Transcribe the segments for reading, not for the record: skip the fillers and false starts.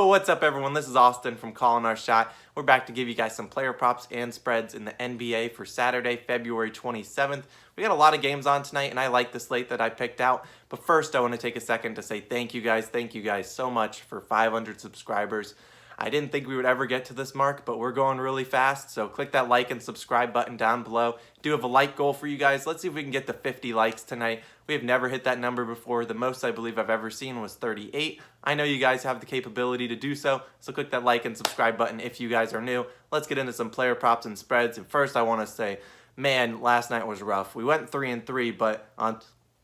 What's up, everyone? This is Austin from Calling Our Shot. We're back to give you guys some player props and spreads in the NBA for Saturday, February 27th. We got a lot of games on tonight, and I like the slate that I picked out. But first, I want to take a second to say thank you guys so much for 500 subscribers. I didn't think we would ever get to this mark, but we're going really fast, so click that like and subscribe button down below. Do have a like goal for you guys. Let's see if we can get to 50 likes tonight. We have never hit that number before. The most I believe I've ever seen was 38. I know you guys have the capability to do so click that like and subscribe button if you guys are new. Let's get into some player props and spreads. And first, I want to say, man, last night was rough. We went 3-3, but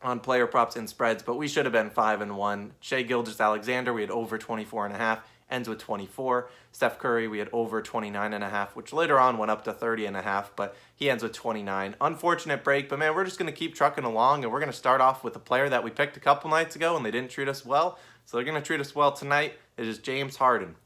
on player props and spreads, but we should have been 5-1. Shai Gilgeous-Alexander, we had over 24.5. Ends with 24. Steph Curry, we had over 29.5, which later on went up to 30.5, but he ends with 29. Unfortunate break, but man, we're just going to keep trucking along, and we're going to start off with a player that we picked a couple nights ago, and they didn't treat us well, so they're going to treat us well tonight. It is James Harden.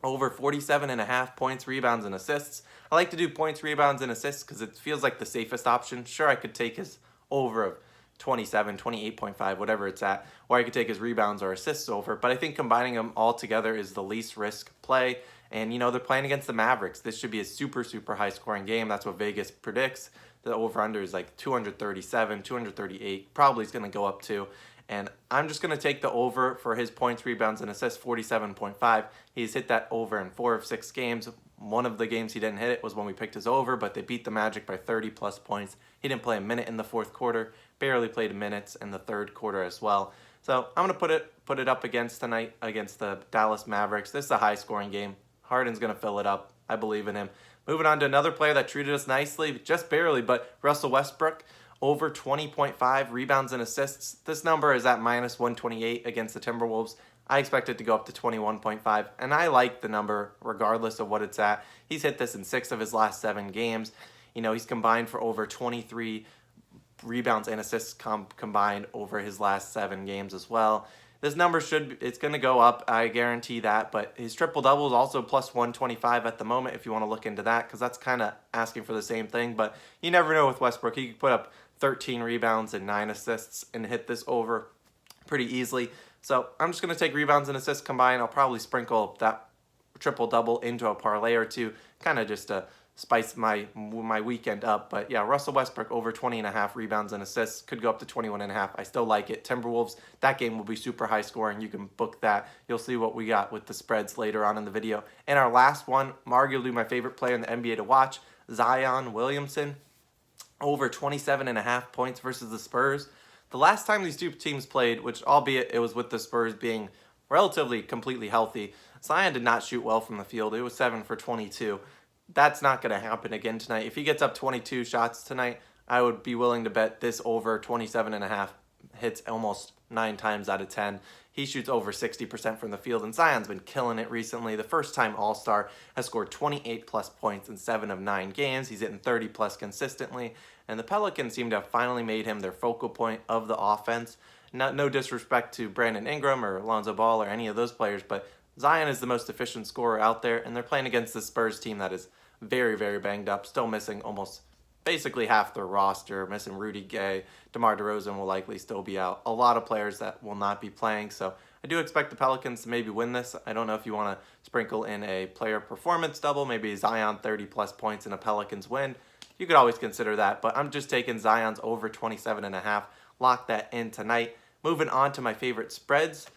Over 47.5 points, rebounds, and assists. I like to do points, rebounds, and assists because it feels like the safest option. Sure, I could take his over of 27, 28.5, whatever it's at, or I could take his rebounds or assists over, but I think combining them all together is the least risk play, and they're playing against the Mavericks. This should be a super, super high scoring game. That's what Vegas predicts. The over-under is like 237, 238, probably is going to go up to, and I'm just going to take the over for his points, rebounds, and assists, 47.5. He's hit that over in 4 of 6 games. One of the games he didn't hit it was when we picked his over, but they beat the Magic by 30-plus points. He didn't play a minute in the fourth quarter, barely played minutes in the third quarter as well. So I'm going to put it up against tonight against the Dallas Mavericks. This is a high-scoring game. Harden's going to fill it up. I believe in him. Moving on to another player that treated us nicely, just barely, but Russell Westbrook. Over 20.5 rebounds and assists. This number is at minus 128 against the Timberwolves. I expect it to go up to 21.5, and I like the number regardless of what it's at. He's hit this in 6 of his last 7 games. He's combined for over 23 rebounds and assists combined over his last 7 games as well. This number it's going to go up, I guarantee that, but his triple-double is also plus 125 at the moment if you want to look into that, because that's kind of asking for the same thing, but you never know with Westbrook. He could put up 13 rebounds and 9 assists and hit this over pretty easily. So I'm just going to take rebounds and assists combined. I'll probably sprinkle that triple-double into a parlay or two, kind of just to spice my weekend up. But yeah, Russell Westbrook over 20.5 rebounds and assists, could go up to 21.5. I still like it. Timberwolves, that game will be super high scoring. You can book that. You'll see what we got with the spreads later on in the video. And our last one, arguably my favorite player in the NBA to watch, Zion Williamson. Over 27.5 points versus the Spurs. The last time these two teams played, which albeit it was with the Spurs being relatively completely healthy, Zion did not shoot well from the field. It was 7 for 22. That's not going to happen again tonight. If he gets up 22 shots tonight, I would be willing to bet this over 27.5 hits almost 9 times out of 10. He shoots over 60% from the field, and Zion's been killing it recently. The first-time All-Star has scored 28-plus points in 7 of 9 games. He's hitting 30-plus consistently, and the Pelicans seem to have finally made him their focal point of the offense. No disrespect to Brandon Ingram or Lonzo Ball or any of those players, but Zion is the most efficient scorer out there, and they're playing against the Spurs team that is very, very banged up, still missing almost basically half their roster, missing Rudy Gay. DeMar DeRozan will likely still be out. A lot of players that will not be playing, so I do expect the Pelicans to maybe win this. I don't know if you want to sprinkle in a player performance double, maybe Zion 30-plus points and a Pelicans win. You could always consider that, but I'm just taking Zion's over 27.5. Lock that in tonight. Moving on to my favorite spreads.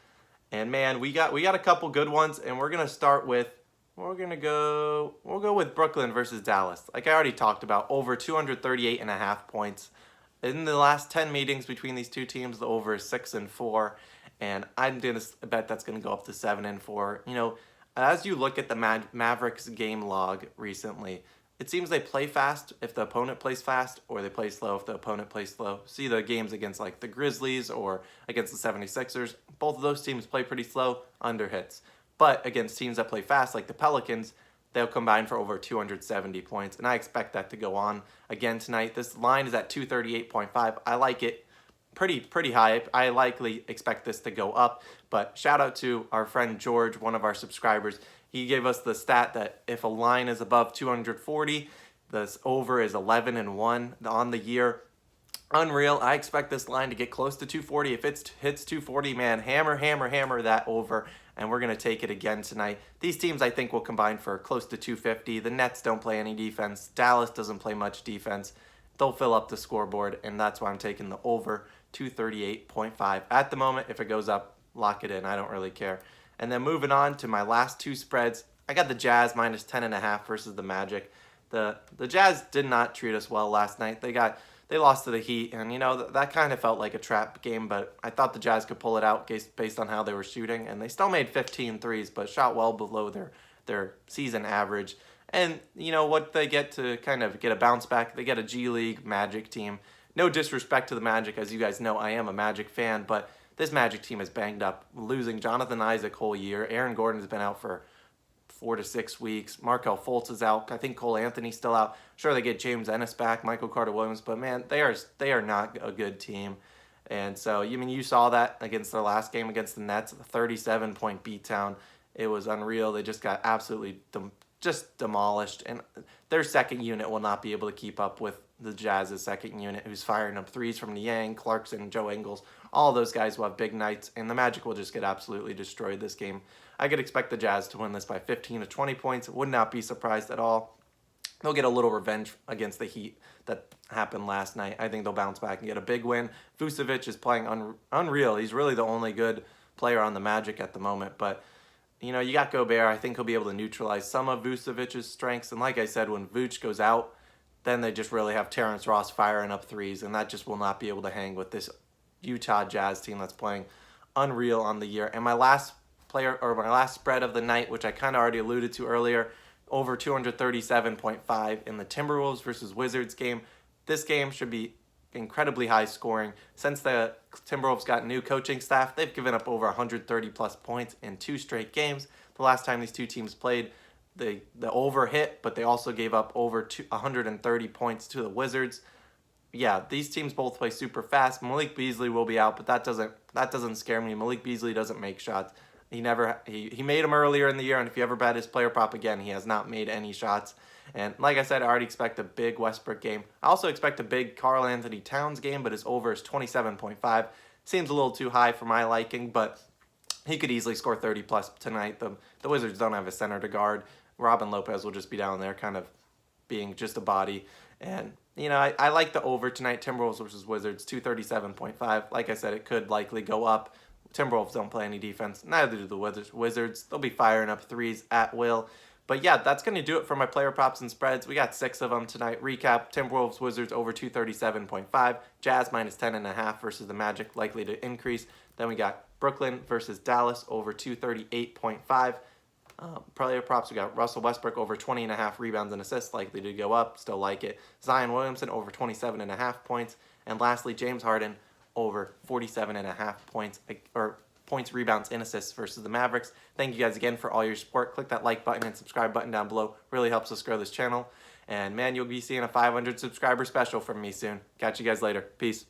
And man, we got a couple good ones, and we're going to start with we'll go with Brooklyn versus Dallas. Like I already talked about, over 238.5 points. In the last 10 meetings between these two teams, the over is 6-4, and I'm going to bet that's going to go up to 7-4. As you look at the Mavericks game log recently, it seems they play fast if the opponent plays fast, or they play slow if the opponent plays slow. See the games against like the Grizzlies or against the 76ers. Both of those teams play pretty slow, under hits. But against teams that play fast, like the Pelicans, they'll combine for over 270 points, and I expect that to go on again tonight. This line is at 238.5. I like it pretty high. I likely expect this to go up, but shout out to our friend George, one of our subscribers. He gave us the stat that if a line is above 240, this over is 11-1 on the year. Unreal. I expect this line to get close to 240. If it hits 240, man, hammer that over. and we're going to take it again tonight. These teams, I think, will combine for close to 250. The Nets don't play any defense. Dallas doesn't play much defense. They'll fill up the scoreboard, and that's why I'm taking the over 238.5 at the moment. If it goes up, lock it in. I don't really care. And then moving on to my last two spreads, I got the Jazz minus 10.5 versus the Magic. The Jazz did not treat us well last night. They lost to the Heat, and that kind of felt like a trap game, but I thought the Jazz could pull it out based on how they were shooting, and they still made 15 threes, but shot well below their season average. And what they get to kind of get a bounce back, they get a G League Magic team. No disrespect to the Magic, as you guys know, I am a Magic fan, but this Magic team is banged up, losing Jonathan Isaac whole year. Aaron Gordon's been out for 4 to 6 weeks. Markelle Fultz is out. I think Cole Anthony's still out. Sure, they get James Ennis back, Michael Carter-Williams, but man, they are not a good team. And so, you saw that against their last game against the Nets, a 37-point beatdown. It was unreal. They just got absolutely demolished, and their second unit will not be able to keep up with the Jazz's second unit, who's firing up threes from Niang, Clarkson, Joe Ingles. All those guys will have big nights, and the Magic will just get absolutely destroyed this game. I could expect the Jazz to win this by 15 to 20 points. Would not be surprised at all. They'll get a little revenge against the Heat that happened last night. I think they'll bounce back and get a big win. Vucevic is playing unreal. He's really the only good player on the Magic at the moment, but you got Gobert. I think he'll be able to neutralize some of Vucevic's strengths. And like I said, when Vooch goes out, then they just really have Terrence Ross firing up threes, and that just will not be able to hang with this Utah Jazz team that's playing unreal on the year. And my last spread of the night, which I kind of already alluded to earlier, over 237.5 in the Timberwolves versus Wizards game. This game should be incredibly high scoring. Since the Timberwolves got new coaching staff, they've given up over 130 plus points in 2 straight games. The last time these two teams played, the over hit, but they also gave up over 130 points to the Wizards. Yeah, these teams both play super fast. Malik Beasley will be out, but that doesn't scare me. Malik Beasley doesn't make shots. He made them earlier in the year, and if you ever bet his player prop again, he has not made any shots. And like I said, I already expect a big Westbrook game. I also expect a big Karl Anthony Towns game, but his over is 27.5. Seems a little too high for my liking, but he could easily score 30 plus tonight. The Wizards don't have a center to guard. Robin Lopez will just be down there kind of being just a body. And, I like the over tonight, Timberwolves versus Wizards, 237.5. Like I said, it could likely go up. Timberwolves don't play any defense. Neither do the Wizards. They'll be firing up threes at will. But yeah, that's going to do it for my player props and spreads. We got 6 of them tonight. Recap, Timberwolves, Wizards over 237.5. Jazz minus 10.5 versus the Magic, likely to increase. Then we got Brooklyn versus Dallas over 238.5. Player props, we got Russell Westbrook over 20.5 rebounds and assists, likely to go up. Still like it. Zion Williamson over 27.5 points. And lastly, James Harden over 47.5 points, or points, rebounds, and assists versus the Mavericks. Thank you guys again for all your support. Click that like button and subscribe button down below. Really helps us grow this channel. And man, you'll be seeing a 500 subscriber special from me soon. Catch you guys later. Peace.